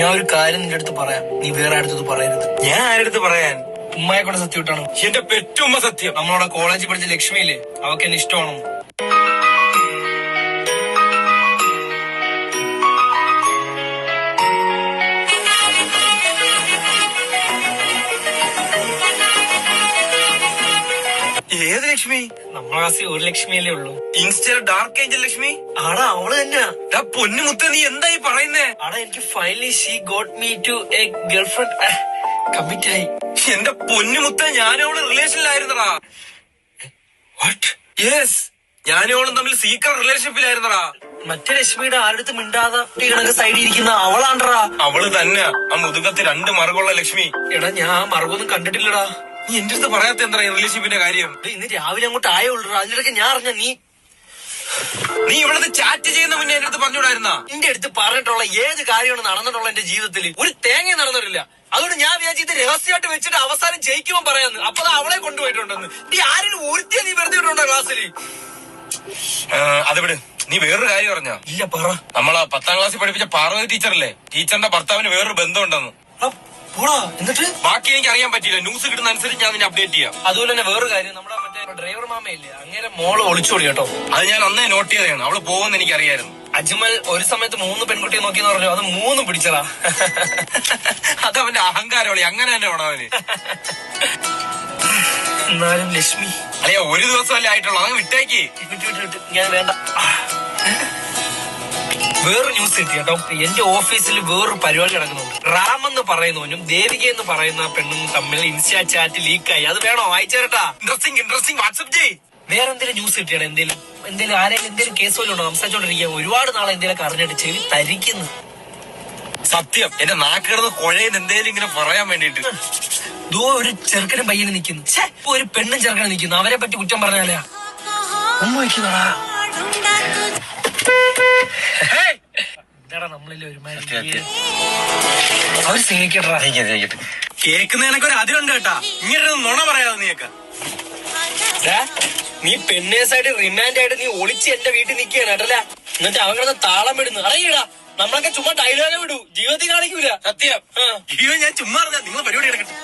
ഞാൻ ഒരു കാര്യം നിന്റെ അടുത്ത് പറയാം, നീ വേറെ അടുത്ത് പറയരുത്. ഞാൻ ആരടുത്ത് പറയാൻ? ഉമ്മയെ കൊണ്ട് സത്യം ഇട്ടാണ്. എന്റെ പെറ്റുമ്മ സത്യം. നമ്മളോട് കോളേജിൽ പഠിച്ച ലക്ഷ്മിയില്ലേ, അവക്ക് എന്നെ ഇഷ്ടമാണോ? ഏത് ലക്ഷ്മി? നമ്മളെ ക്ലാസ്സിൽ ഒരു ലക്ഷ്മിയല്ലേ ഉള്ളൂ. ഇൻസ്റ്റയിൽ ഡാർക്ക് ഏഞ്ചൽ ലക്ഷ്മി? ആടാ അവള് തന്നെയാ. പൊന്നുമുത്ത നീ എന്തായി പറയുന്നേ? ആടാ എനിക്ക് finally she got me to a girlfriend. Commit ആയി. എന്റെ പൊന്നുമുത്ത ഞാനും അവള് റിലേഷനിലായിരുന്നടാ. വാട്ട്? യെസ്, ഞാനും അവളും തമ്മിൽ സീക്രട്ട് റിലേഷൻഷിപ്പിലായിരുന്നടാ. മറ്റേ ലക്ഷ്മിയുടെ ആരുടെ മിണ്ടാതെ കണക്ക് സൈഡിൽ ഇരിക്കുന്ന അവളാണ്ടറാ. അവള് തന്നെ ആ മുതുകത്ത് 2 മറുകുള്ള ലക്ഷ്മി. എടാ ഞാൻ മറുകൊന്നും കണ്ടിട്ടില്ലടാ. നീ എന്റെ അടുത്ത് പറയാത്ത എന്താ റിലേഷൻഷിപ്പിന്റെ കാര്യം? ഇന്ന് രാവിലെ അങ്ങോട്ട് ആയേ ഉള്ളൂ. അതിനിടയ്ക്ക് ഞാൻ അറിഞ്ഞ നീ ഇവിടുന്ന് ചാറ്റ് ചെയ്യുന്ന മുന്നേ എന്റെ അടുത്ത് പറഞ്ഞുകൂടായിരുന്നാ? എന്റെ അടുത്ത് പറഞ്ഞിട്ടുള്ള ഏത് കാര്യമാണ് നടന്നിട്ടുള്ള എന്റെ ജീവിതത്തിൽ? ഒരു തേങ്ങ നടന്നിട്ടില്ല. അതുകൊണ്ട് ഞാൻ വിചാരിച്ചു ഇത് രഹസ്യമായിട്ട് വെച്ചിട്ട് അവസാനം ജയിക്കുമ്പോൾ പറയാന്ന്. അപ്പൊ അവളെ കൊണ്ടുപോയിട്ടുണ്ടെന്ന്. നീ ആരെങ്കിലും ഒരുത്തിയെ നീ വെറുതെ വിട്ടുണ്ടോ ക്ലാസ്സിൽ? അത് വിട്. നീ വേറൊരു കാര്യം പറഞ്ഞോ? ഇല്ല പറ. നമ്മളെ 10ാം ക്ലാസ്സിൽ പഠിപ്പിച്ച പാർവതി ടീച്ചറല്ലേ, ടീച്ചറിന്റെ ഭർത്താവിന് വേറൊരു ബന്ധമുണ്ടെന്ന്. എന്നിട്ട് ബാക്കി എനിക്ക് അറിയാൻ പറ്റില്ല. ന്യൂസ് കിട്ടുന്ന അനുസരിച്ച് ഞാൻ നിന്നെ അപ്ഡേറ്റ് ചെയ്യാം. അതുപോലെ തന്നെ വേറൊരു കാര്യം, നമ്മുടെ മറ്റേ ഡ്രൈവർ മാമയില്ലേ, അങ്ങനെ മോള് ഒളിച്ചോടി കേട്ടോ. അത് ഞാൻ അന്നേ നോട്ട് ചെയ്തതാണ്. അവള് പോകുമെന്ന് എനിക്ക് അറിയായിരുന്നു. അജ്മൽ ഒരു സമയത്ത് 3 പെൺകുട്ടിയെ നോക്കിയെന്ന് പറഞ്ഞു. അത് 3 പിടിച്ചതാ. അത് അവന്റെ അഹങ്കാരമളി. അങ്ങനെ തന്നെ വേണം അവന്. എന്നാലും ലക്ഷ്മി അല്ലയോ, ഒരു ദിവസമല്ലേ ആയിട്ടുള്ളൂ. അങ്ങ് വിട്ടേക്ക്. വിട്ട് ഞാൻ വേണ്ട. വേറൊരു ന്യൂസ് കിട്ടി കേട്ടോ. എന്റെ ഓഫീസിൽ വേറൊരു പരിപാടി നടക്കുന്നുണ്ട്. റാം എന്ന് പറയുന്നവനും ദേവിക എന്ന് പറയുന്ന പെണ്ണും തമ്മിൽ ഇൻസ്റ്റാ ചാറ്റ് ലീക്കായി. അത് വേണോ? വായിച്ചേരട്ടാ. ഇൻട്രസ്റ്റിംഗ് വാട്സ്ആപ്പ് ചെയ്. വേറെ എന്തെങ്കിലും ന്യൂസ് കിട്ടിയാണ്? എന്തേലും ആരെങ്കിലും എന്തെങ്കിലും കേസ് പോലും ഉണ്ടോ? സംസാരിച്ചോണ്ടിരിക്കുക ഒരുപാട് നാളെ എന്തെങ്കിലും അറിഞ്ഞിട്ട് ചെവി തരിക്കുന്നു. സത്യം എന്റെ നാക്കിടന്ന് കുഴയുന്ന എന്തേലും ഇങ്ങനെ പറയാൻ വേണ്ടിട്ട്. ഒരു ചെറുക്കനും പയ്യനും നിൽക്കുന്നു. ഒരു പെണ്ണും ചെറുക്കനും നിൽക്കുന്നു. അവരെ പറ്റി കുറ്റം പറഞ്ഞാലേ ഉമ്മടാ. എന്താടാ നമ്മളല്ലേ ഒരുമാതിരി അവര് സ്നേഹിക്കട്ടാ. കേൾക്കുന്നതിനൊക്കെ അതിലുണ്ട് കേട്ടാ. ഇങ്ങനെ നുണ പറയാതെ നീക്ക. നീ പെണ്ണേഴ്സായിട്ട് റിമാൻഡ് ആയിട്ട് നീ ഒളിച്ച് എന്റെ വീട്ടിൽ നിൽക്കുകയാണ് കേട്ടല്ല. എന്നിട്ട് അവൻ കിടന്ന് താളം വിടുന്നു. അറിയടാ, നമ്മളൊക്കെ ചുമ്മാ ഡയലോഗ് വിടൂ, ജീവിതത്തിൽ കാണിക്കൂല. സത്യം. ഞാൻ ചുമ്മാ നിങ്ങൾ പരിപാടി എടുക്കട്ടെ.